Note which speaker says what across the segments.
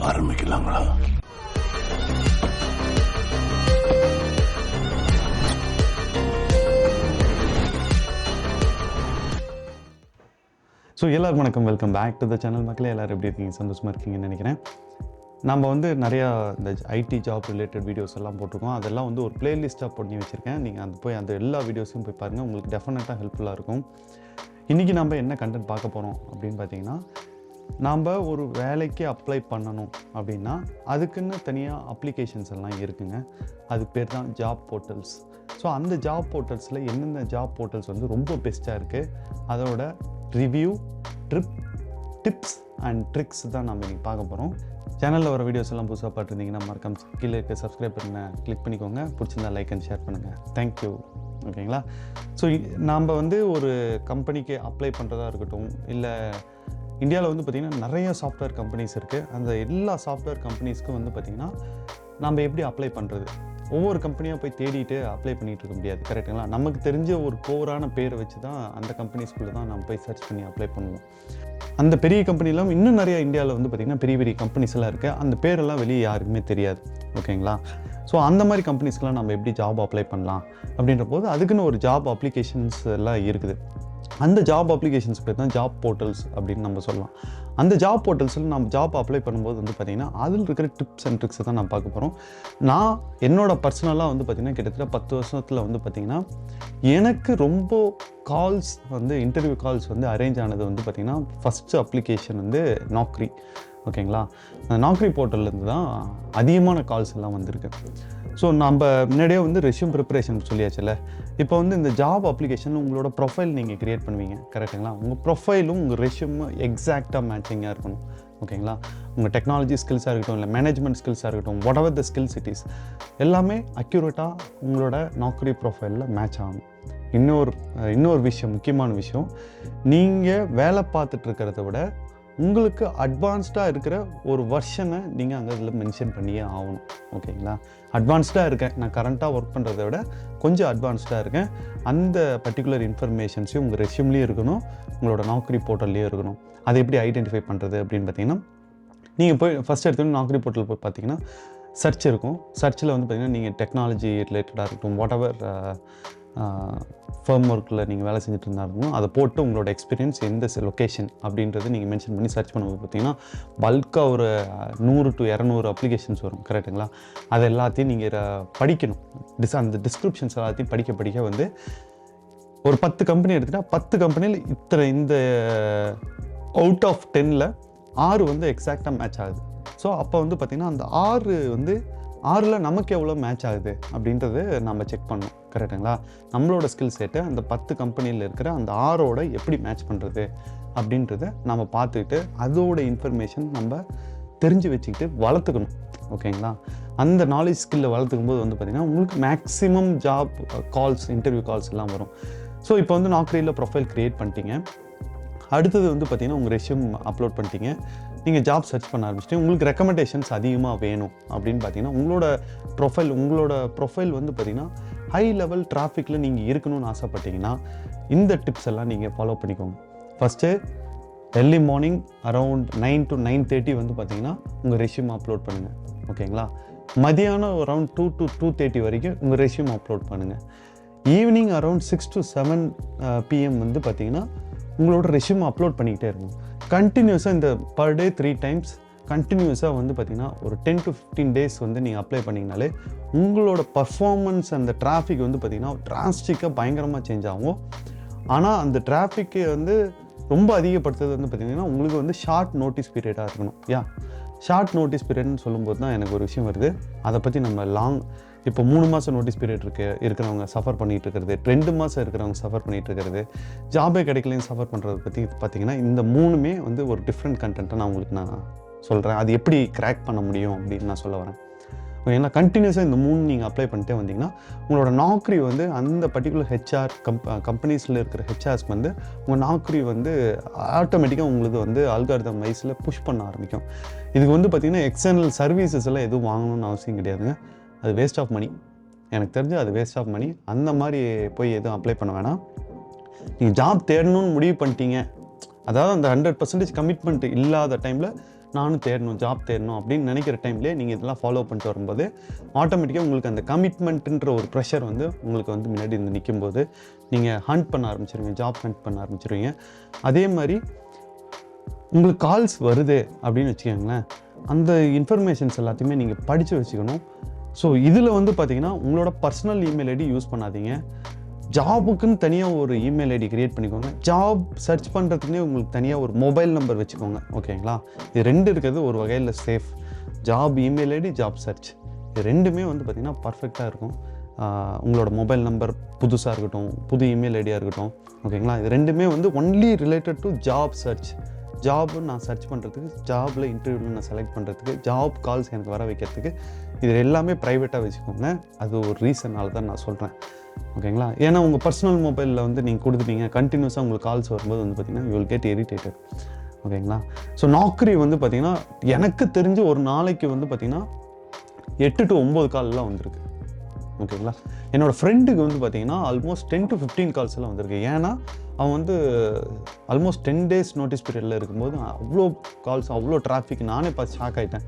Speaker 1: ஆரம்பிக்கலாங்களா?
Speaker 2: ஸோ எல்லாருக்கும் வணக்கம், welcome back to the channel. மக்களே எல்லோரும் எப்படி இருக்கீங்க? சந்தோஷமாக இருக்கீங்கன்னு நினைக்கிறேன். நம்ம வந்து நிறையா இந்த ஐடி ஜாப் ரிலேட்டட் வீடியோஸ் எல்லாம் போட்டிருக்கோம். அதெல்லாம் வந்து ஒரு பிளேலிஸ்ட்டாக பண்ணி வச்சுருக்கேன். நீங்கள் அந்த எல்லா வீடியோஸையும் போய் பாருங்கள், உங்களுக்கு டெஃபினட்டாக ஹெல்ப்ஃபுல்லாக இருக்கும். இன்றைக்கி நம்ம என்ன கண்டென்ட் பார்க்க போகிறோம் அப்படின்னு பார்த்தீங்கன்னா, நாம் ஒரு வேலைக்கு அப்ளை பண்ணணும் அப்படின்னா அதுக்குன்னு தனியாக அப்ளிகேஷன்ஸ் எல்லாம் இருக்குங்க. அதுக்கு பேர் தான் ஜாப் போர்ட்டல்ஸ். ஸோ அந்த ஜாப் போர்ட்டல்ஸில் எந்தெந்த ஜாப் போர்ட்டல்ஸ் வந்து ரொம்ப பெஸ்ட்டாக இருக்குது, அதோட ரிவ்யூ, டிப்ஸ் அண்ட் ட்ரிக்ஸ் தான் நம்ம இன்றைக்கி பார்க்க போகிறோம். சேனலில் வர வீடியோஸ் எல்லாம் புதுசாக பார்த்துருந்தீங்கன்னா மறக்காம கீழே இருக்க சப்ஸ்கிரைப் பண்ண கிளிக் பண்ணிக்கோங்க. பிடிச்சிருந்தா லைக் அண்ட் ஷேர் பண்ணுங்கள். தேங்க்யூ. ஓகேங்களா? ஸோ நாம் வந்து ஒரு கம்பெனிக்கு அப்ளை பண்ணுறதா இருக்கட்டும், இல்லை இந்தியாவில் வந்து பார்த்திங்கன்னா நிறைய சாஃப்ட்வேர் கம்பெனிஸ் இருக்குது. அந்த எல்லா சாஃப்ட்வேர் கம்பெனிஸ்க்கும் வந்து பார்த்திங்கன்னா நம்ம எப்படி அப்ளை பண்ணுறது, ஒவ்வொரு கம்பெனியாக போய் தேடிட்டு அப்ளை பண்ணிகிட்டு இருக்க முடியாது. கரெக்டுங்களா? நமக்கு தெரிஞ்ச ஒரு கோரான பேரை வச்சு தான் அந்த கம்பெனிஸ்குள்ளே தான் நம்ம போய் சர்ச் பண்ணி அப்ளை பண்ணுவோம். அந்த பெரிய கம்பெனிலாம் இன்னும் நிறையா இந்தியாவில் வந்து பார்த்திங்கன்னா பெரிய பெரிய கம்பெனிஸ் எல்லாம் இருக்குது. அந்த பேரெல்லாம் வெளியே யாருக்குமே தெரியாது. ஓகேங்களா? ஸோ அந்த மாதிரி கம்பெனிஸ்க்கெலாம் நம்ம எப்படி ஜாப் அப்ளை பண்ணலாம் அப்படின்ற போது அதுக்குன்னு ஒரு ஜாப் அப்ளிகேஷன்ஸ் எல்லாம் இருக்குது. அந்த ஜாப் அப்ளிகேஷன்ஸ் பேர் தான் ஜாப் போர்ட்டல்ஸ் அப்படின்னு நம்ம சொல்லலாம். அந்த ஜாப் போர்ட்டல்ஸில் நம்ம ஜாப் அப்ளை பண்ணும்போது வந்து பார்த்திங்கன்னா அதில் இருக்கிற டிப்ஸ் அண்ட் ட்ரிக்ஸை தான் நான் பார்க்க போகிறோம். நான் என்னோடய பர்சனலாக வந்து பார்த்திங்கன்னா கிட்டத்தட்ட 10 வருஷத்தில் வந்து பார்த்திங்கன்னா எனக்கு ரொம்ப கால்ஸ் வந்து இன்டர்வியூ கால்ஸ் வந்து அரேஞ்ச் ஆனது வந்து பார்த்திங்கன்னா ஃபஸ்ட்டு அப்ளிகேஷன் வந்து நாக்ரி. ஓகேங்களா? அந்த நாக்ரி போர்ட்டல்லேருந்து தான் அதிகமான கால்ஸ் எல்லாம் வந்திருக்கு. ஸோ நம்ம முன்னாடியே வந்து ரெஸ்யூம் ப்ரிப்பரேஷன் சொல்லியாச்சுல்ல. இப்போ வந்து இந்த ஜாப் அப்ளிகேஷன் உங்களோட ப்ரொஃபைல் நீங்கள் க்ரியேட் பண்ணுவீங்க. கரெக்டுங்களா? உங்கள் ப்ரொஃபைலும் உங்கள் ரெஸ்யூமும் எக்ஸாக்டாக மேட்சிங்காக இருக்கணும். ஓகேங்களா? உங்கள் டெக்னாலஜி ஸ்கில்ஸாக இருக்கட்டும், இல்லை மேனேஜ்மெண்ட் ஸ்கில்ஸாக இருக்கட்டும், what ever the skills it is, எல்லாமே அக்யூரேட்டாக உங்களோட நாக்ரி ப்ரொஃபைலில் மேட்ச் ஆகணும். இன்னொரு விஷயம், முக்கியமான விஷயம், நீங்கள் வேலை பார்த்துட்ருக்கிறத விட உங்களுக்கு அட்வான்ஸ்டாக இருக்கிற ஒரு வெர்ஷனை நீங்கள் அங்கே இதில் மென்ஷன் பண்ணியே ஆகணும். ஓகேங்களா? அட்வான்ஸ்டாக இருக்கேன், நான் கரண்ட்டாக ஒர்க் பண்ணுறத விட கொஞ்சம் அட்வான்ஸ்டாக இருக்கேன், அந்த பர்டிகுலர் இன்ஃபர்மேஷன்ஸையும் உங்கள் ரெஸ்யூம்லேயும் இருக்கணும், உங்களோட நாக்ரி போர்ட்டல்லையும் இருக்கணும். அதை எப்படி ஐடென்டிஃபை பண்ணுறது அப்படின்னு பார்த்தீங்கன்னா, நீங்கள் போய் ஃபஸ்ட் எடுத்தோன்னே நாக்ரி போர்ட்டல் போய் பார்த்தீங்கன்னா சர்ச் இருக்கும். சர்ச்சில் வந்து பார்த்திங்கன்னா நீங்கள் டெக்னாலஜி ரிலேட்டடாக இருக்கட்டும், வாட் எவர் ஃபர்ம் ஒர்க்கில் நீங்கள் வேலை செஞ்சுட்டு இருந்தாலும் அதை போட்டு உங்களோட எக்ஸ்பீரியன்ஸ் எந்த லொக்கேஷன் அப்படின்றத நீங்கள் மென்ஷன் பண்ணி சர்ச் பண்ணும்போது பார்த்தீங்கன்னா பல்காக ஒரு 100 to 200 அப்ளிகேஷன்ஸ் வரும். கரெக்டுங்களா? அது எல்லாத்தையும் நீங்கள் படிக்கணும். அந்த டிஸ்கிரிப்ஷன்ஸ் எல்லாத்தையும் படிக்க வந்து ஒரு 10 கம்பெனி எடுத்துகிட்டா 10 கம்பெனியில் இந்த அவுட் ஆஃப் 10ல் 6 வந்து எக்ஸாக்டாக மேட்ச் ஆகுது. ஸோ அப்போ வந்து பார்த்திங்கன்னா அந்த 6ல் நமக்கு எவ்வளோ மேட்ச் ஆகுது அப்படின்றது நம்ம செக் பண்ணணும். கரெக்டுங்களா? நம்மளோட ஸ்கில் செட்டை அந்த 10 கம்பெனியில் இருக்கிற அந்த 6ஓட எப்படி மேட்ச் பண்ணுறது அப்படின்றத நம்ம பார்த்துக்கிட்டு அதோட இன்ஃபர்மேஷன் நம்ம தெரிஞ்சு வச்சுக்கிட்டு வளர்த்துக்கணும். ஓகேங்களா? அந்த நாலேஜ் ஸ்கில்லை வளர்த்துக்கும் போது வந்து பார்த்திங்கன்னா உங்களுக்கு maximum job calls, interview calls எல்லாம் வரும். ஸோ இப்போ வந்து நாக்ரியில் ப்ரொஃபைல் க்ரியேட் பண்ணிட்டீங்க. அடுத்தது வந்து பார்த்திங்கன்னா உங்கள் ரெஸ்யூம் அப்லோட் பண்ணிட்டீங்க. நீங்கள் ஜாப் சர்ச் பண்ண ஆரம்பிச்சிட்டு உங்களுக்கு ரெக்கமெண்டேஷன்ஸ் அதிகமாக வேணும் அப்படின்னு பார்த்தீங்கன்னா உங்களோட ப்ரொஃபைல் வந்து பார்த்திங்கன்னா ஹை லெவல் டிராஃபிக்கில் நீங்கள் இருக்கணும்னு ஆசைப்பட்டீங்கன்னா இந்த டிப்ஸ் எல்லாம் நீங்கள் ஃபாலோ பண்ணிக்கோங்க. First early morning around 9 to 9:30 வந்து பார்த்திங்கன்னா உங்கள் ரெஸ்யூம் அப்லோட் பண்ணுங்கள். ஓகேங்களா? மதியானம் அரவுண்ட் 2 to 2:30 வரைக்கும் உங்கள் ரெஸ்யூம் அப்லோட் பண்ணுங்கள். ஈவினிங் அரவுண்ட் 6 to 7 PM வந்து பார்த்திங்கன்னா உங்களோட ரெஸ்யூம் அப்லோட் பண்ணிக்கிட்டே இருக்கும். கண்டினியூஸாக இந்த பர் டே 3 times கண்டினியூஸாக வந்து பார்த்திங்கன்னா ஒரு 10 to 15 days வந்து நீங்கள் அப்ளை பண்ணிங்கனாலே உங்களோட பர்ஃபார்மன்ஸ் அந்த டிராஃபிக் வந்து பார்த்திங்கன்னா டிராஸ்டிக்காக பயங்கரமாக சேஞ்ச் ஆகும். ஆனால் அந்த டிராஃபிக்கை வந்து ரொம்ப அதிகப்படுத்துறது வந்து பார்த்திங்கன்னா உங்களுக்கு வந்து ஷார்ட் நோட்டீஸ் பீரியடாக இருக்கணும். ஷார்ட் நோட்டீஸ் பீரியட்னு சொல்லும்போது தான் எனக்கு ஒரு விஷயம் வருது. அதை பற்றி நம்ம இப்போ 3 மாதம் நோட்டீஸ் பீரியட் இருக்கிறவங்க சஃபர் பண்ணிகிட்டு இருக்கிறது, 2 மாதம் இருக்கிறவங்க சஃபர் பண்ணிகிட்டு இருக்கிறது, ஜாபே கிடைக்கலையும் சஃபர் பண்ணுறது பற்றி பார்த்திங்கன்னா இந்த 3மே வந்து ஒரு டிஃப்ரெண்ட் கண்டென்ட்டை நான் உங்களுக்கு சொல்கிறேன். அது எப்படி கிராக் பண்ண முடியும் அப்படின்னு நான் சொல்ல வரேன். ஓகேங்களா? கண்டினியூஸாக இந்த 3 நீங்கள் அப்ளை பண்ணிட்டே வந்தீங்கன்னா உங்களோட நாக்ரி வந்து அந்த பர்டிகுலர் கம்பெனிஸில் இருக்கிற ஹெச்ஆர்ஸ்க்கு வந்து உங்கள் நாக்ரி வந்து ஆட்டோமேட்டிக்காக உங்களுக்கு வந்து அல்காரிதம் வைஸில் புஷ் பண்ண ஆரம்பிக்கும். இதுக்கு வந்து பார்த்திங்கன்னா எக்ஸ்டர்னல் சர்வீசஸ் எல்லாம் எதுவும் வாங்கணும்னு அவசியம் கிடையாதுங்க. அது வேஸ்ட் ஆஃப் மணி. எனக்கு தெரிஞ்சு அது வேஸ்ட் ஆஃப் மணி. அந்த மாதிரி போய் எதுவும் அப்ளை பண்ண வேணாம். நீங்கள் ஜாப் தேடணும்னு முடிவு பண்ணிட்டீங்க, அதாவது அந்த 100% கமிட்மெண்ட் இல்லாத டைமில் நானும் தேடணும், ஜாப் தேடணும் அப்படின்னு நினைக்கிற டைம்லேயே நீங்கள் இதெல்லாம் ஃபாலோ பண்ணிட்டு வரும்போது ஆட்டோமேட்டிக்காக உங்களுக்கு அந்த கமிட்மெண்ட்டுன்ற ஒரு ப்ரெஷர் வந்து உங்களுக்கு வந்து முன்னாடி இருந்து நிற்கும்போது நீங்கள் ஹண்ட் பண்ண ஆரம்பிச்சிருவீங்க, ஜாப் ஹண்ட் பண்ண ஆரம்பிச்சிருவீங்க. அதே மாதிரி உங்களுக்கு கால்ஸ் வருது அப்படின்னு வச்சுக்கோங்களேன், அந்த இன்ஃபர்மேஷன்ஸ் எல்லாத்தையுமே நீங்கள் படித்து வச்சுக்கணும். ஸோ இதில் வந்து பார்த்தீங்கன்னா உங்களோட பர்சனல் இமெயில் ஐடி யூஸ் பண்ணாதீங்க. ஜாபுக்குன்னு தனியாக ஒரு இமெயில் ஐடி க்ரியேட் பண்ணிக்கோங்க. ஜாப் சர்ச் பண்ணுறதுக்குன்னே உங்களுக்கு தனியாக ஒரு மொபைல் நம்பர் வச்சுக்கோங்க. ஓகேங்களா? இது 2 இருக்கிறது ஒரு வகையில் safe. Job email ID, job search, இது 2மே வந்து பார்த்திங்கன்னா பர்ஃபெக்டாக இருக்கும். உங்களோட மொபைல் நம்பர் புதுசாக இருக்கட்டும், புது இமெயில் ஐடியாக இருக்கட்டும், ஓகேங்களா? இது 2மே வந்து only related to job search. Job நான் சர்ச் பண்ணுறதுக்கு, ஜாபில் இன்டர்வியூவில் நான் செலக்ட் பண்ணுறதுக்கு, ஜாப் கால்ஸ் எனக்கு வர வைக்கிறதுக்கு, இது எல்லாமே ப்ரைவேட்டாக வச்சுக்கோங்க. அது ஒரு ரீசனால் தான் நான் சொல்கிறேன். ஓகேங்களா? ஏன்னா உங்கள் பர்சனல் மொபைலில் வந்து நீங்கள் கொடுத்துட்டீங்க, கண்டினியூஸாக உங்களுக்கு கால்ஸ் வரும்போது வந்து பார்த்திங்கன்னா யூ வில் கெட் இரிட்டேட்டட். ஓகேங்களா? ஸோ நாக்ரி வந்து பார்த்திங்கன்னா எனக்கு தெரிஞ்சு ஒரு நாளைக்கு வந்து பார்த்திங்கன்னா 8 to 9 கால்லாம் வந்திருக்கு. ஓகேங்களா? என்னோடய ஃப்ரெண்டுக்கு வந்து பார்த்திங்கன்னா ஆல்மோஸ்ட் 10 to 15 கால்ஸ் எல்லாம் வந்திருக்கு. ஏன்னா அவன் வந்து ஆல்மோஸ்ட் 10 days நோட்டீஸ் பீரியடில் இருக்கும்போது அவ்வளோ கால்ஸ், அவ்வளோ டிராஃபிக், நானே பார்த்து ஷாக் ஆகிட்டேன்.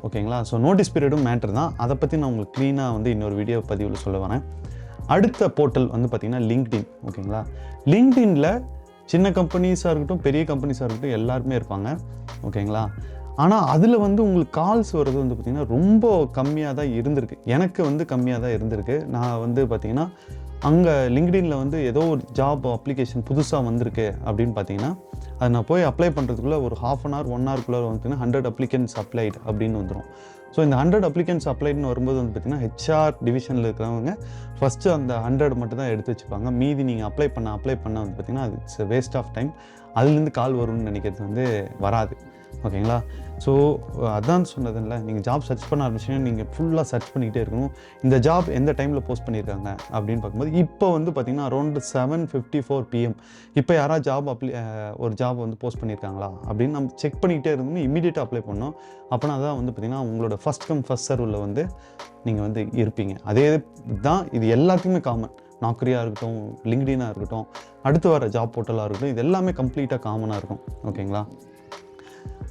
Speaker 2: ஓகேங்களா? ஸோ நோட்டீஸ் பீரியடும் மேட்டர் தான். அதை பற்றி நான் உங்களுக்கு க்ளீனாக வந்து இன்னொரு வீடியோ பதிவில் சொல்ல வரேன். அடுத்த போர்ட்டல் வந்து பார்த்திங்கன்னா லிங்க்டின். ஓகேங்களா? லிங்க்டின்ல சின்ன கம்பெனிஸாக இருக்கட்டும், பெரிய கம்பெனிஸாக இருக்கட்டும், எல்லாருமே இருப்பாங்க. ஓகேங்களா? ஆனால் அதில் வந்து உங்களுக்கு கால்ஸ் வர்றது வந்து பார்த்திங்கன்னா ரொம்ப கம்மியாக தான் இருந்திருக்கு. எனக்கு வந்து கம்மியாக தான் இருந்திருக்கு. நான் வந்து பார்த்திங்கன்னா அங்கே லிங்க்டின்ல வந்து ஏதோ ஒரு ஜாப் அப்ளிகேஷன் புதுசாக வந்திருக்கு அப்படின்னு பார்த்தீங்கன்னா, அதை நான் போய் அப்ளை பண்ணுறதுக்குள்ளே ஒரு 1/2 hour 1 hourக்குள்ளே வந்து 100 applicants applied அப்படின்னு வந்துடும். ஸோ இந்த 100 applicants appliedனு வரும்போது வந்து பார்த்திங்கன்னா ஹெச்ஆர் டிவிஷனில் இருக்கிறவங்க ஃபஸ்ட்டு அந்த 100 மட்டும் தான் எடுத்து வச்சுப்பாங்க. மீதி நீங்கள் அப்ளை பண்ண வந்து பார்த்திங்கன்னா அது இட்ஸ் வேஸ்ட் ஆஃப் டைம். அதுலேருந்து கால் வரும்னு நினைக்கிறது வந்து வராது. ஓகேங்களா? ஸோ அதான் சொன்னதில்ல, நீங்கள் ஜாப் சர்ச் பண்ண ஆரம்பிச்சிங்கன்னா நீங்கள் ஃபுல்லாக சர்ச் பண்ணிக்கிட்டே இருக்கணும். இந்த ஜாப் எந்த டைமில் போஸ்ட் பண்ணியிருக்காங்க அப்படின்னு பார்க்கும்போது இப்போ வந்து பார்த்திங்கன்னா அரௌண்ட் 7:54 PM இப்போ யாராவது ஒரு ஜாப் வந்து போஸ்ட் பண்ணியிருக்காங்களா அப்படின்னு நம்ம செக் பண்ணிக்கிட்டே இருக்கணும். இமீடியட்டாக அப்ளை பண்ணோம். அப்போனா தான் வந்து பார்த்திங்கன்னா உங்களோட ஃபஸ்ட் கம் ஃபஸ்ட் சர்வில் வந்து நீங்கள் வந்து இருப்பீங்க. அதே தான் இது எல்லாத்துக்குமே காமன். நாக்ரியாக இருக்கட்டும், லிங்க்டினாக இருக்கட்டும், அடுத்து வர ஜாப் போர்ட்டலாக இருக்கட்டும், இது எல்லாமே கம்ப்ளீட்டாக காமனாக இருக்கும். ஓகேங்களா?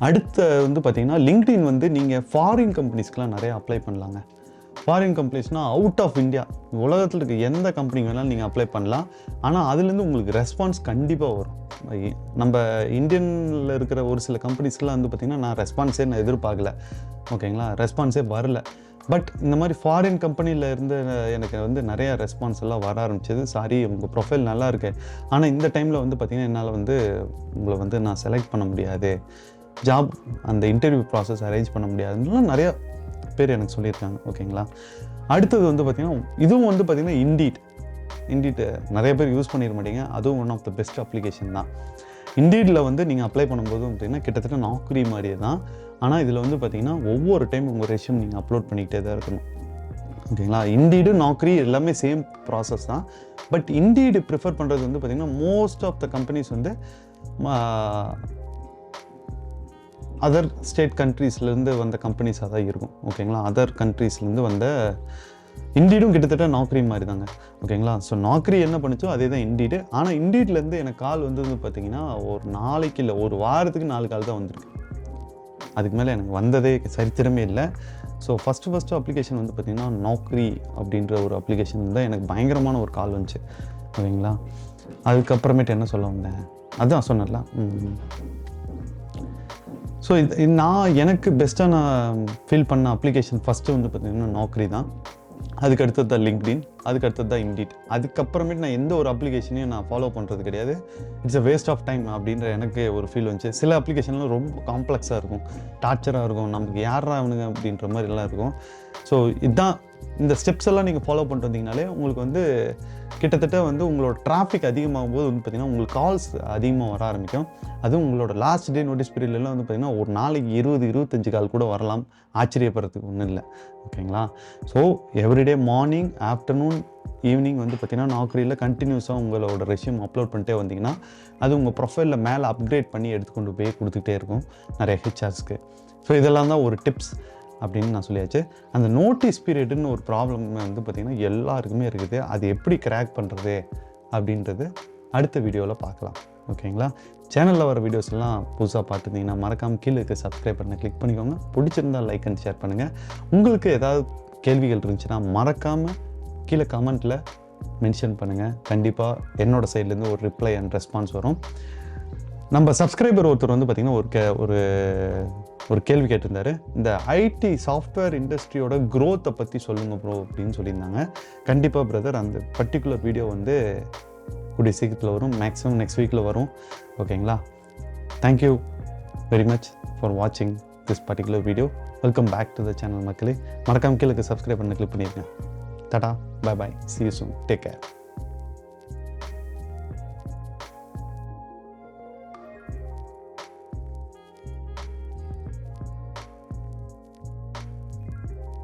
Speaker 2: அடுத்த வந்து பார்த்திங்கன்னா லிங்க்டின் வந்து நீங்கள் ஃபாரின் கம்பெனிஸ்க்கெலாம் நிறையா அப்ளை பண்ணலாங்க. ஃபாரின் கம்பெனிஸ்னால் அவுட் ஆஃப் இந்தியா, உலகத்தில் இருக்க எந்த கம்பெனி வேணாலும் நீங்கள் அப்ளை பண்ணலாம். ஆனால் அதுலேருந்து உங்களுக்கு ரெஸ்பான்ஸ் கண்டிப்பாக வரும். நம்ம இந்தியனில் இருக்கிற ஒரு சில கம்பெனிஸ்லாம் வந்து பார்த்திங்கன்னா நான் எதிர்பார்க்கல. ஓகேங்களா? ரெஸ்பான்ஸே வரல. பட் இந்த மாதிரி ஃபாரின் கம்பெனியில் இருந்து எனக்கு வந்து நிறையா ரெஸ்பான்ஸ் எல்லாம் வர ஆரம்பிச்சது. சாரி, உங்கள் ப்ரொஃபைல் நல்லா இருக்கு, ஆனால் இந்த டைமில் வந்து பார்த்திங்கன்னா என்னால் வந்து உங்களை வந்து நான் செலக்ட் பண்ண முடியாது, ஜாப் அந்த இன்டர்வியூ ப்ராசஸ் அரேஞ்ச் பண்ண முடியாதுன்னு நிறையா பேர் எனக்கு சொல்லியிருக்காங்க. ஓகேங்களா? அடுத்தது வந்து பார்த்திங்கன்னா இதுவும் வந்து பார்த்திங்கன்னா இண்டீட் நிறைய பேர் யூஸ் பண்ணிட மாட்டீங்க. அதுவும் one of the best application தான். இண்டீடில் வந்து நீங்கள் அப்ளை பண்ணும்போது பார்த்திங்கன்னா கிட்டத்தட்ட நாக்ரி மாதிரியே தான். ஆனால் இதில் வந்து பார்த்திங்கன்னா ஒவ்வொரு டைம் உங்கள் ரெஸ்யூம் நீங்கள் அப்லோட் பண்ணிக்கிட்டே தான் இருக்கணும். ஓகேங்களா? இண்டீடு நாக்ரி எல்லாமே சேம் ப்ராசஸ் தான். பட் இண்டீடு ப்ரிஃபர் பண்ணுறது வந்து பார்த்திங்கன்னா மோஸ்ட் ஆஃப் த கம்பெனிஸ் வந்து அதர் ஸ்டேட் கண்ட்ரீஸ்லேருந்து வந்த கம்பெனிஸாக தான் இருக்கும். ஓகேங்களா? அதர் கண்ட்ரீஸ்லேருந்து வந்த இண்டீடும் கிட்டத்தட்ட நாக்ரி மாதிரி தாங்க. ஓகேங்களா? ஸோ நாக்ரி என்ன பண்ணிச்சோ அதே தான் இண்டீடு. ஆனால் இண்டீட்லேருந்து எனக்கு கால் வந்தது பார்த்திங்கன்னா ஒரு நாளைக்கு இல்லை, ஒரு வாரத்துக்கு 4 கால் தான் வந்திருக்கு. அதுக்கு மேலே எனக்கு வந்ததே சரித்திரமே இல்லை. ஸோ ஃபஸ்ட்டு அப்ளிகேஷன் வந்து பார்த்திங்கன்னா நாக்ரி அப்படின்ற ஒரு அப்ளிகேஷன் தான் எனக்கு பயங்கரமான ஒரு கால் வந்துச்சு. ஓகேங்களா? அதுக்கப்புறமேட்டு என்ன சொல்ல வந்தேன், அதான் சொன்னல. ஸோ எனக்கு பெஸ்ட்டாக நான் ஃபீல் பண்ண அப்ளிகேஷன் ஃபஸ்ட்டு வந்து பார்த்திங்கன்னா நாக்ரி தான். அதுக்கு அடுத்தது தான் லிங்க்டின், அதுக்கு அடுத்தது தான் இண்டீட். அதுக்கப்புறமேட்டு நான் எந்த ஒரு அப்ளிகேஷனையும் நான் ஃபாலோ பண்ணுறது கிடையாது. It's a waste of time அப்படின்ற எனக்கு ஒரு ஃபீல் வந்துச்சு. சில அப்ளிகேஷன்லாம் ரொம்ப காம்ப்ளெக்ஸாக இருக்கும், டார்ச்சராக இருக்கும், நமக்கு யாரா அவனுங்க அப்படின்ற மாதிரிலாம் இருக்கும். ஸோ இதுதான், இந்த ஸ்டெப்ஸ் எல்லாம் நீங்கள் ஃபாலோ பண்ணிட்டு வந்தீங்கனாலே உங்களுக்கு வந்து கிட்டத்தட்ட வந்து உங்களோட டிராஃபிக் அதிகமாகும் போது வந்து பார்த்திங்கன்னா உங்களுக்கு கால்ஸ் அதிகமாக வர ஆரம்பிக்கும். அதுவும் உங்களோட லாஸ்ட் டே நோட்டீஸ் பீரியட்லாம் வந்து பார்த்திங்கன்னா ஒரு நாளைக்கு 20-25 கால் கூட வரலாம். ஆச்சரியப்படுறதுக்கு ஒன்றும் இல்லை. ஓகேங்களா? So everyday morning, afternoon, evening வந்து பார்த்திங்கன்னா நாக்ரியில் கண்டினியூஸாக உங்களோட ரெஸ்யூம் அப்லோட் பண்ணிட்டே வந்தீங்கன்னா அது உங்கள் ப்ரொஃபைலில் மேலே அப்கிரேட் பண்ணி எடுத்துக்கொண்டு போய் கொடுத்துக்கிட்டே இருக்கும் நிறைய ஹெச்ஆர்ஸ்க்கு. ஸோ இதெல்லாம் தான் ஒரு டிப்ஸ் அப்படின்னு நான் சொல்லியாச்சு. அந்த நோட்டீஸ் பீரியடுன்னு ஒரு ப்ராப்ளம் வந்து பார்த்திங்கன்னா எல்லாருக்குமே இருக்குது. அது எப்படி கிராக் பண்ணுறது அப்படின்றது அடுத்த வீடியோவில் பார்க்கலாம். ஓகேங்களா? சேனலில் வர வீடியோஸ் எல்லாம் புதுசாக பார்த்துருந்தீங்கன்னா மறக்காமல் கீழே இருக்க சப்ஸ்கிரைப் பண்ண கிளிக் பண்ணிக்கோங்க. பிடிச்சிருந்தால் லைக் அண்ட் ஷேர் பண்ணுங்கள். உங்களுக்கு ஏதாவது கேள்விகள் இருந்துச்சுன்னா மறக்காமல் கீழே கமெண்ட்டில் மென்ஷன் பண்ணுங்கள். கண்டிப்பாக என்னோடய சைட்லேருந்து ஒரு ரிப்ளை அண்ட் ரெஸ்பான்ஸ் வரும். நம்ம சப்ஸ்கிரைபர் ஒருத்தர் வந்து பார்த்திங்கன்னா ஒரு கேள்வி கேட்டிருந்தாரு. இந்த ஐடி சாஃப்ட்வேர் இண்டஸ்ட்ரியோட க்ரோத்தை பற்றி சொல்லுங்க ப்ரோ அப்படின்னு சொல்லியிருந்தாங்க. கண்டிப்பாக பிரதர் அந்த பர்டிகுலர் வீடியோ வந்து கூடிய சீக்கிரத்தில் வரும். மேக்ஸிமம் நெக்ஸ்ட் வீக்கில் வரும். ஓகேங்களா? தேங்க்யூ வெரி மச் ஃபார் வாட்சிங் this particular video. Welcome back to the channel மக்களே. மறக்காம கீழே சப்ஸ்கிரைப் பண்ண கிளிக் பண்ணியிருக்கேன். Tata, bye bye, see you soon, take care.